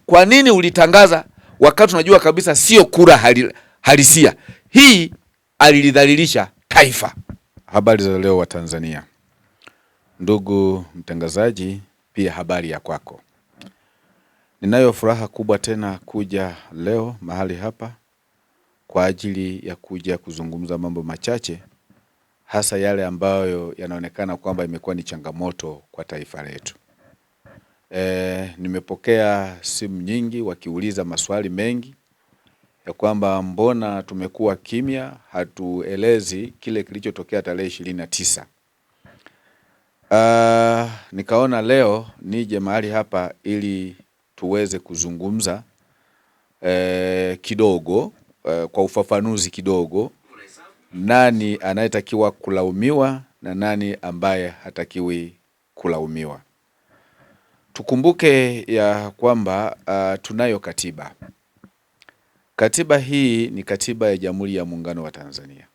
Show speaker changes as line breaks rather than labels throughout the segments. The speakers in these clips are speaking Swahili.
kwa nini ulitangaza wakati unajua kabisa sio kura halisia? Hii alilidhalilisha taifa.
Habari za leo wa Tanzania. Ndugu mtangazaji, pia habari ya kwako. Ninayo furaha kubwa tena kuja leo mahali hapa kwa ajili ya kuja kuzungumza mambo machache, hasa yale ambayo yanaonekana kwamba imekuwa ni changamoto kwa taifa letu. Nimepokea simu nyingi wakiuliza maswali mengi ya kwamba mbona tumekuwa kimya, hatuelezi kile kilichotokea tarehe 29. Nikaona leo nije mahali hapa ili tuweze kuzungumza kidogo, kwa ufafanuzi kidogo, nani anayetakiwa kulaumiwa na nani ambaye hatakiwi kulaumiwa. Tukumbuke ya kwamba tunayo katiba. Katiba hii ni katiba ya Jamhuri ya Muungano wa Tanzania.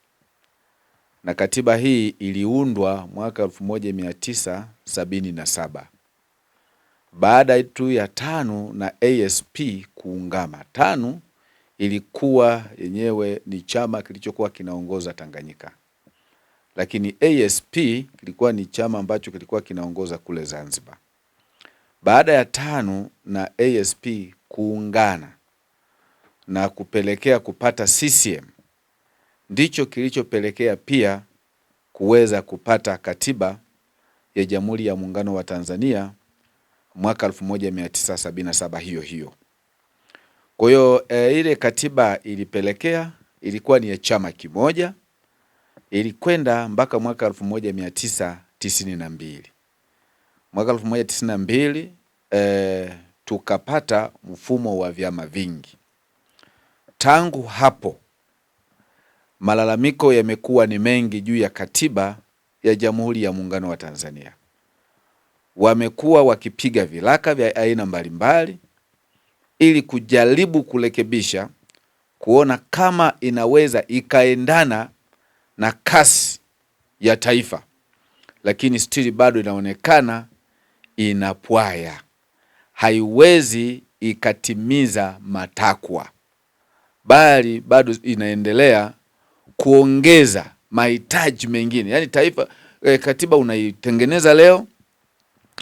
Na katiba hii iliundwa mwaka 1977. Baada tu ya TANU na ASP kuungama. TANU ilikuwa yenyewe ni chama kilichokuwa kinaongoza Tanganyika. Lakini ASP kilikuwa ni chama ambacho kilikuwa kinaongoza kule Zanzibar. Baada ya TANU na ASP kuungana na kupelekea kupata CCM, ndicho kilichopelekea pia kuweza kupata katiba ya Jamhuri ya Muungano wa Tanzania mwaka 1977 hiyo. Kwa hiyo ile katiba ilikuwa ni ya chama kimoja, ilikwenda mpaka mwaka 1992. Mwaka 1992 tukapata mfumo wa vyama vingi. Tangu hapo malalamiko yamekuwa ni mengi juu ya katiba ya Jamhuri ya Muungano wa Tanzania. Wamekuwa wakipiga vilaka vya aina mbalimbali ili kujaribu kurekebisha, kuona kama inaweza ikaendana na kasi ya taifa, lakini still bado inaonekana inapwaya, haiwezi ikatimiza matakwa, bali bado inaendelea kuongeza mahitaji mengine. Yaani taifa, katiba unaitengeneza leo,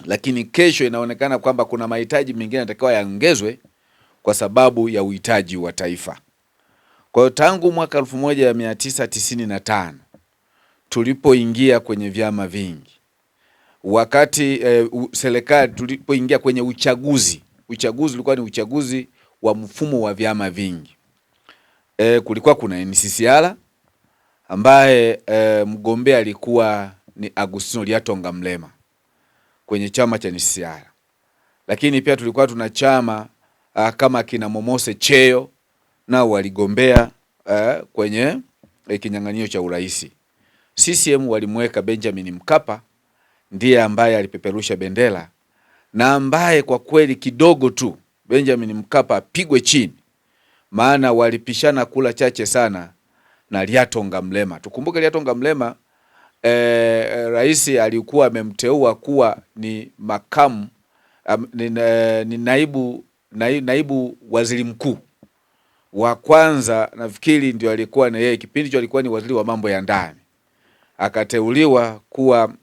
lakini kesho inaonekana kwamba kuna mahitaji mengine yanatakiwa yaongezwe kwa sababu ya uhitaji wa taifa. Kwa hiyo tangu mwaka 1995 tulipoingia kwenye vyama vingi, wakati serikali tulipoingia kwenye uchaguzi ulikuwa ni uchaguzi wa mfumo wa vyama vingi. Kulikuwa kuna NCCR ambaye mgombea alikuwa ni Agustino Lyatonga Mrema kwenye chama cha NCCR. Lakini pia tulikuwa tuna chama kama kina Momose Cheyo nao waligombea kwenye kinyang'anyiro cha urais. CCM walimweka Benjamin Mkapa, ndiye ambaye alipeperusha bendera, na ambaye kwa kweli kidogo tu Benjamin Mkapa apigwe chini, maana walipishana kula chache sana na Lyatonga Mrema. Tukumbuke Lyatonga Mrema rais alikuwa amemteua kuwa ni makamu ni naibu waziri mkuu wa kwanza, nafikiri ndio alikuwa na yeye kipindi hicho alikuwa ni waziri wa mambo ya ndani, akateuliwa kuwa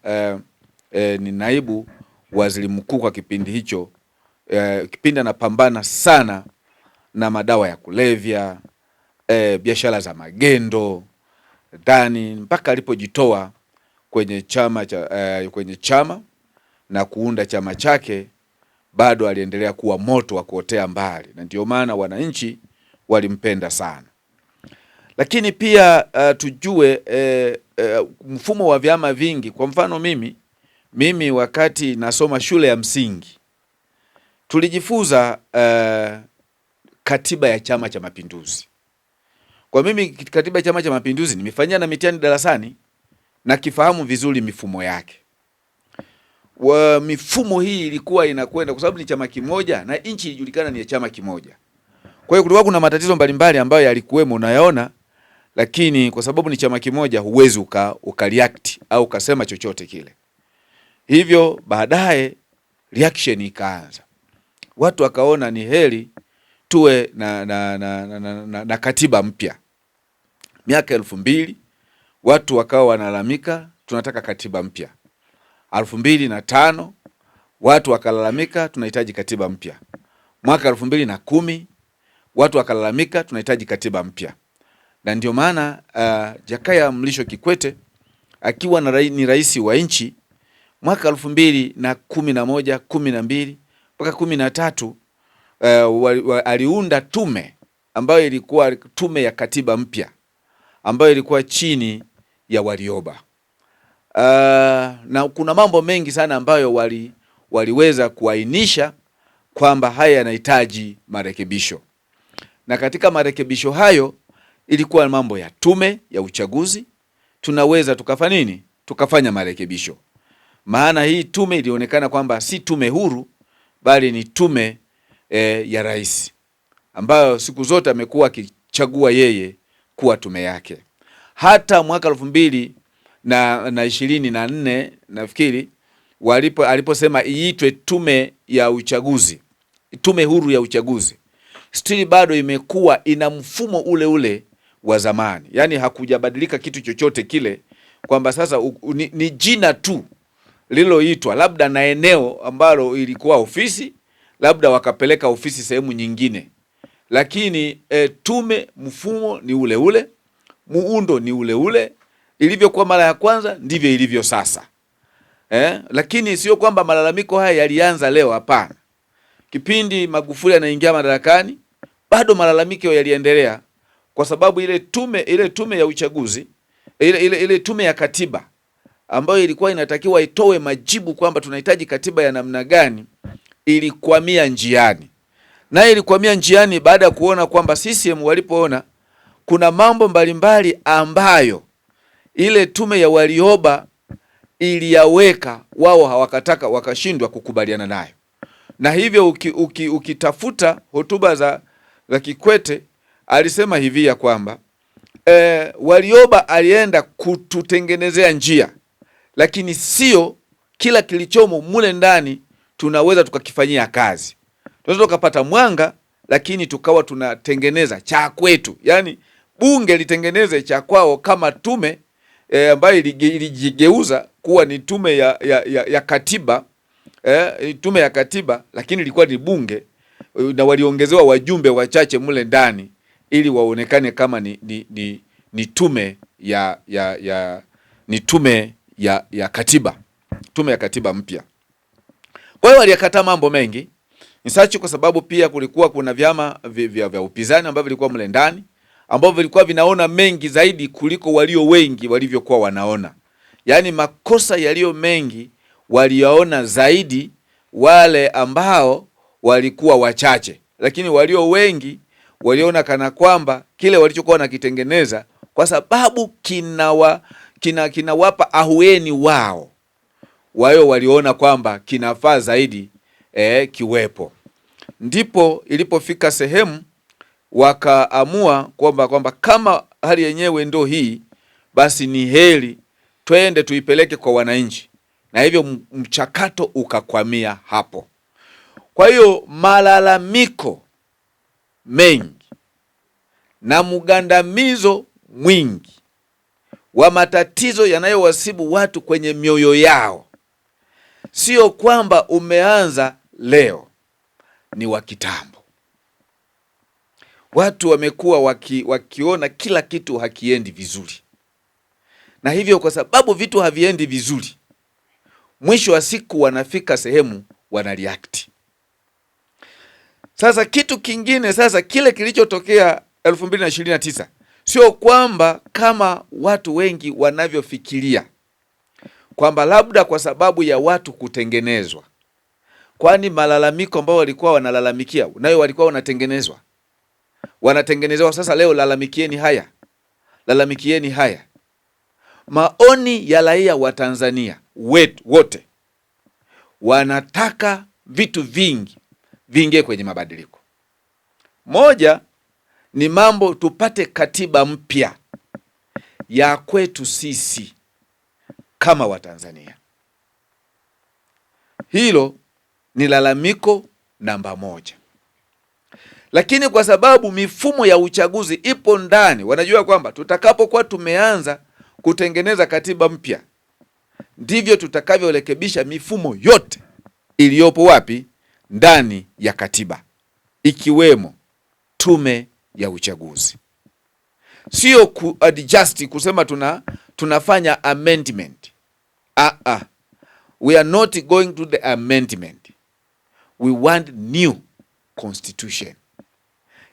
ni naibu waziri mkuu kwa kipindi hicho, kipindi anapambana sana na madawa ya kulevya, biashara za magendo ndani, mpaka alipojitoa kwenye chama na kuunda chama chake. Bado aliendelea kuwa moto wa kuotea mbali, na ndio maana wananchi walimpenda sana. Lakini pia tujue mfumo wa vyama vingi. Kwa mfano mimi wakati nasoma shule ya msingi tulijifunza katiba ya Chama cha Mapinduzi. Kwa mimi katiba ya Chama cha Mapinduzi nimefanyia na mitihani darasani na kifahamu vizuri mifumo yake. Mifumo hii ilikuwa inakwenda kwa sababu ni chama kimoja na nchi ilijulikana ni chama kimoja. Kwa hiyo kulikuwa kuna matatizo mbalimbali ambayo yalikuwemo unayaona, lakini kwa sababu ni chama kimoja huwezi ukareact au ukasema chochote kile. Hivyo baadaye reaction ikaanza. watu wakaona ni heri tuwe na katiba mpya. Miaka 2000 watu wakawa wanalalamika tunataka katiba mpya. 2005 watu wakalalamika tunahitaji katiba mpya. Mwaka 2010 watu wakalalamika tunahitaji katiba mpya. Na ndio maana Jakaya Mlisho Kikwete akiwa ni rais wa nchi mwaka 2011, 12 mpaka 13 aliunda tume ambayo ilikuwa tume ya katiba mpya ambayo ilikuwa chini ya Warioba. Na kuna mambo mengi sana ambayo waliweza kuainisha kwamba haya yanahitaji marekebisho. Na katika marekebisho hayo ilikuwa mambo ya tume ya uchaguzi. Tunaweza tukafanya nini? Tukafanya marekebisho. Maana hii tume ilionekana kwamba si tume huru bali ni tume ya rais ambayo siku zote amekuwa akichagua yeye kuwa tume yake. Hata mwaka 2024 nafikiri aliposema iitwe tume ya uchaguzi, tume huru ya uchaguzi, still bado imekuwa ina mfumo ule ule wa zamani. Yaani hakujabadilika kitu chochote kile, kwamba sasa ni jina tu liloitwa, labda na eneo ambalo ilikuwa ofisi, labda wakapeleka ofisi sehemu nyingine, lakini tume, mfumo ni ule ule, muundo ni ule ule, ilivyokuwa mara ya kwanza ndivyo ilivyo sasa. Lakini sio kwamba malalamiko haya yalianza leo, hapana. Kipindi Magufuli anaingia madarakani bado malalamiko yaliendelea, kwa sababu ile tume ya uchaguzi, ile tume ya katiba ambayo ilikuwa inatakiwa itoe majibu kwamba tunahitaji katiba ya namna gani, ilikwamia njiani. Na ilikwamia njiani baada ya kuona kwamba CCM walipoona kuna mambo mbalimbali ambayo ile tume ya Warioba iliyaweka, wao hawakataka, wakashindwa kukubaliana nayo. Na hivyo ukitafuta hotuba za Kikwete alisema hivi ya kwamba Warioba alienda kututengenezea njia, lakini sio kila kilichomo mule ndani tunaweza tukakifanyia kazi. Tunaweza tukapata mwanga, lakini tukawa tunatengeneza cha kwetu. Yani bunge litengeneze cha kwao kama tume ambayo ilijigeuza kuwa ni tume ya katiba, tume ya katiba, lakini ilikuwa ni bunge, na waliongezewa wajumbe wachache mule ndani ili waonekane kama ni tume ya katiba, tume ya katiba mpya. Kwa hiyo walikataa mambo mengi nisachi, kwa sababu pia kulikuwa kuna vyama vya upinzani ambavyo vilikuwa mle ndani, ambavyo vilikuwa vinaona mengi zaidi kuliko walio wengi walivyokuwa wanaona. Yaani makosa yaliyo mengi waliyaona zaidi wale ambao walikuwa wachache, lakini walio wengi waliona kana kwamba kile walichokuwa wanakitengeneza, kwa sababu kinawapa ahueni wao waliona kwamba kinafaa zaidi kiwepo. Ndipo ilipofika sehemu wakaamua kwamba kama hali yenyewe ndo hii, basi ni heri twende tuipeleke kwa wananchi, na hivyo mchakato ukakwamia hapo. Kwa hiyo malalamiko mengi na mgandamizo mwingi wa matatizo yanayowasibu watu kwenye mioyo yao sio kwamba umeanza leo, ni wa kitambo. Watu wamekuwa wakiona kila kitu hakiendi vizuri, na hivyo kwa sababu vitu haviendi vizuri, mwisho wa siku wanafika sehemu wanareact. Sasa kitu kingine, sasa kile kilichotokea 2029 sio kwamba kama watu wengi wanavyofikiria kwamba labda kwa sababu ya watu kutengenezwa, kwani malalamiko ambao walikuwa wanalalamikia nayo walikuwa wanatengenezewa. Sasa leo lalamikieni haya. Maoni ya raia wa Tanzania wote wanataka vitu vingi viingie kwenye mabadiliko. Moja ni mambo, tupate katiba mpya ya kwetu sisi kama Watanzania. Hilo ni lalamiko namba moja. Lakini kwa sababu mifumo ya uchaguzi ipo ndani, wanajua kwamba tutakapokuwa tumeanza kutengeneza katiba mpya, ndivyo tutakavyorekebisha mifumo yote iliyopo wapi? Ndani ya katiba, ikiwemo tume ya uchaguzi. Sio kuadjust kusema tunafanya amendment. We are not going to the amendment. We want new constitution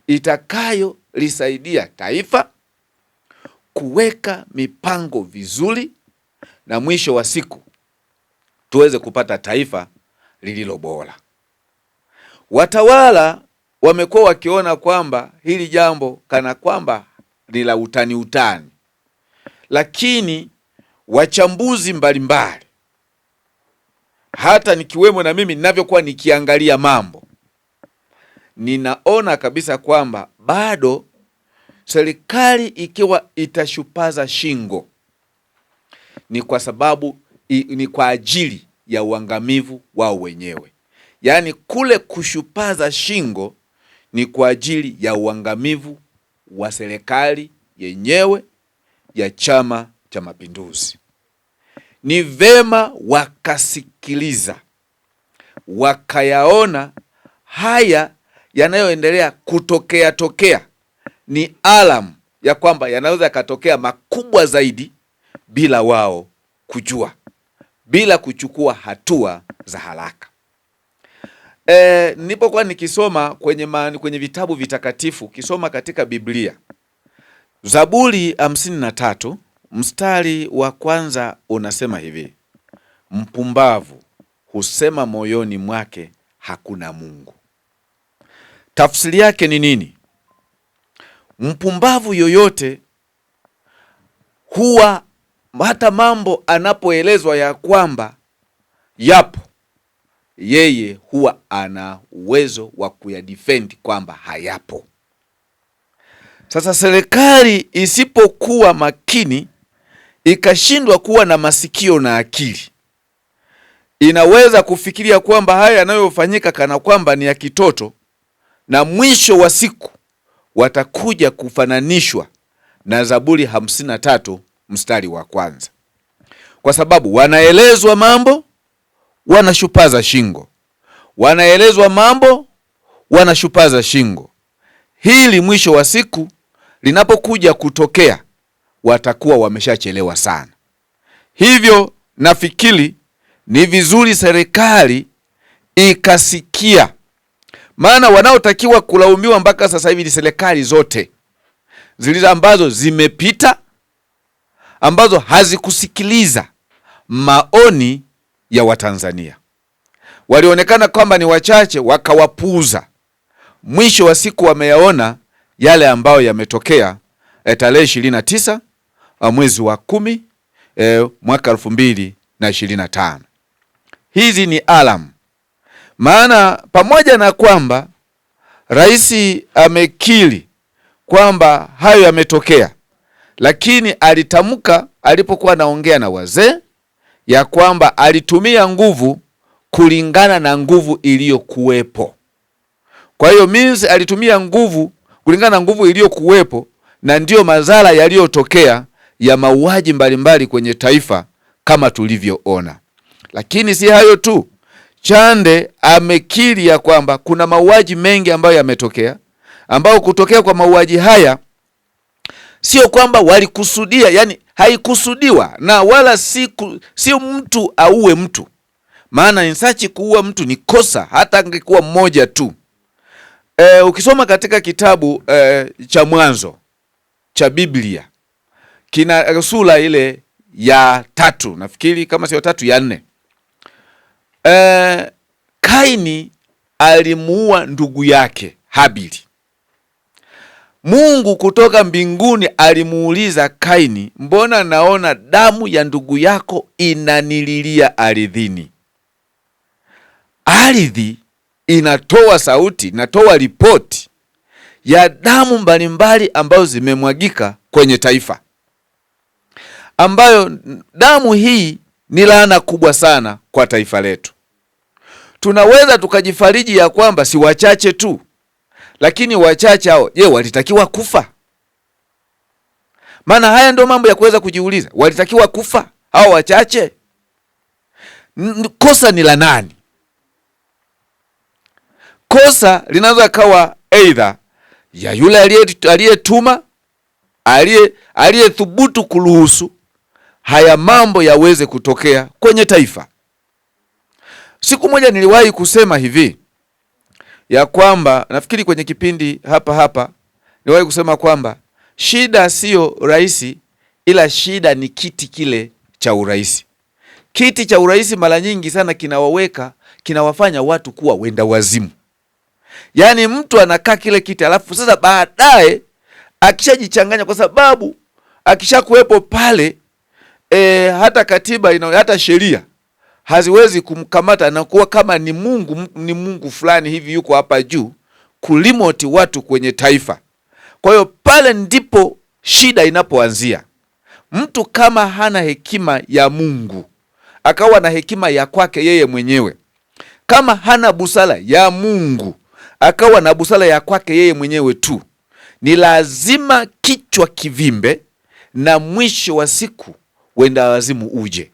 itakayo lisaidia taifa kuweka mipango vizuri, na mwisho wa siku tuweze kupata taifa lililo bora. Watawala wamekuwa wakiona kwamba hili jambo kana kwamba ni la utani, lakini wachambuzi mbalimbali, hata nikiwemo na mimi ninavyokuwa nikiangalia mambo, ninaona kabisa kwamba bado serikali ikiwa itashupaza shingo ni kwa sababu ni kwa ajili ya uangamivu wao wenyewe. Yaani kule kushupaza shingo ni kwa ajili ya uangamivu wa serikali yenyewe ya Chama cha Mapinduzi. Ni vema wakasikiliza, wakayaona haya yanayoendelea kutokea ni alamu ya kwamba yanaweza yakatokea makubwa zaidi bila wao kujua, bila kuchukua hatua za haraka. Nilipokuwa nikisoma kwenye vitabu vitakatifu, kisoma katika Biblia, Zaburi 53 mstari wa kwanza unasema hivi: mpumbavu husema moyoni mwake hakuna Mungu. Tafsiri yake ni nini? Mpumbavu yoyote huwa hata mambo anapoelezwa ya kwamba yapo, yeye huwa ana uwezo wa kuyadefend kwamba hayapo. Sasa serikali isipokuwa makini, ikashindwa kuwa na masikio na akili, inaweza kufikiria kwamba haya yanayofanyika kana kwamba ni ya kitoto, na mwisho wa siku watakuja kufananishwa na Zaburi 53 mstari wa kwanza, kwa sababu wanaelezwa mambo wanashupaza shingo, wanaelezwa mambo wanashupaza shingo. Hili mwisho wa siku linapokuja kutokea, watakuwa wameshachelewa sana. Hivyo nafikiri ni vizuri serikali ikasikia, maana wanaotakiwa kulaumiwa mpaka sasa hivi ni serikali zote zilizo ambazo zimepita, ambazo hazikusikiliza maoni ya Watanzania. Walionekana kwamba ni wachache, wakawapuuza. Mwisho wa siku wameyaona yale ambayo yametokea tarehe 29 mwezi wa 10 mwaka 2025. Hizi ni alamu, maana pamoja na kwamba rais amekiri kwamba hayo yametokea, lakini alitamka alipokuwa anaongea na wazee ya kwamba alitumia nguvu kulingana na nguvu iliyokuwepo. Kwa hiyo means alitumia nguvu kulingana na nguvu iliyokuwepo, na ndiyo madhara yaliyotokea ya mauaji mbalimbali kwenye taifa kama tulivyoona. Lakini si hayo tu, Chande amekiri ya kwamba kuna mauaji mengi ambayo yametokea, ambao kutokea kwa mauaji haya sio kwamba walikusudia, yani haikusudiwa, na wala sio mtu auwe mtu, maana insachi kuua mtu ni kosa hata angekuwa mmoja tu. Ukisoma katika kitabu cha Mwanzo cha Biblia, kina sura ile ya 3, nafikiri kama sio 3 ya 4, Kaini alimuua ndugu yake Habili. Mungu kutoka mbinguni alimuuliza Kaini, mbona naona damu ya ndugu yako inanililia ardhini? Ardhi inatoa sauti, inatoa ripoti ya damu mbalimbali ambazo zimemwagika kwenye taifa, ambayo damu hii ni laana kubwa sana kwa taifa letu.
tunaweza tukajifariji ya kwamba si wachache tu, lakini wachache hao, je, walitakiwa kufa? Maana haya ndio mambo ya kuweza kujiuliza. Walitakiwa kufa hao wachache? Kosa ni la nani? Kosa linaweza kawa aidha ya yule aliyetuma, aliyethubutu kuruhusu haya mambo yaweze kutokea kwenye taifa. Siku moja niliwahi kusema hivi ya kwamba, nafikiri kwenye kipindi hapa niliwahi kusema kwamba shida sio rais, ila shida ni kiti kile cha urais. Kiti cha urais mara nyingi sana kinawafanya watu kuwa wenda wazimu. Yaani mtu anakaa kile kiti, alafu sasa baadaye akishajichanganya, kwa sababu akishakuwepo pale hata katiba hata sheria haziwezi kumkamata, na kuwa kama ni Mungu fulani hivi yuko hapa juu kulimoti watu kwenye taifa. Kwa hiyo pale ndipo shida inapoanzia. Mtu kama hana hekima ya Mungu, akawa na hekima ya kwake yeye mwenyewe, kama hana busara ya Mungu, akawa na busara ya kwake yeye mwenyewe tu, ni lazima kichwa kivimbe na mwisho wa siku wenda wazimu uje.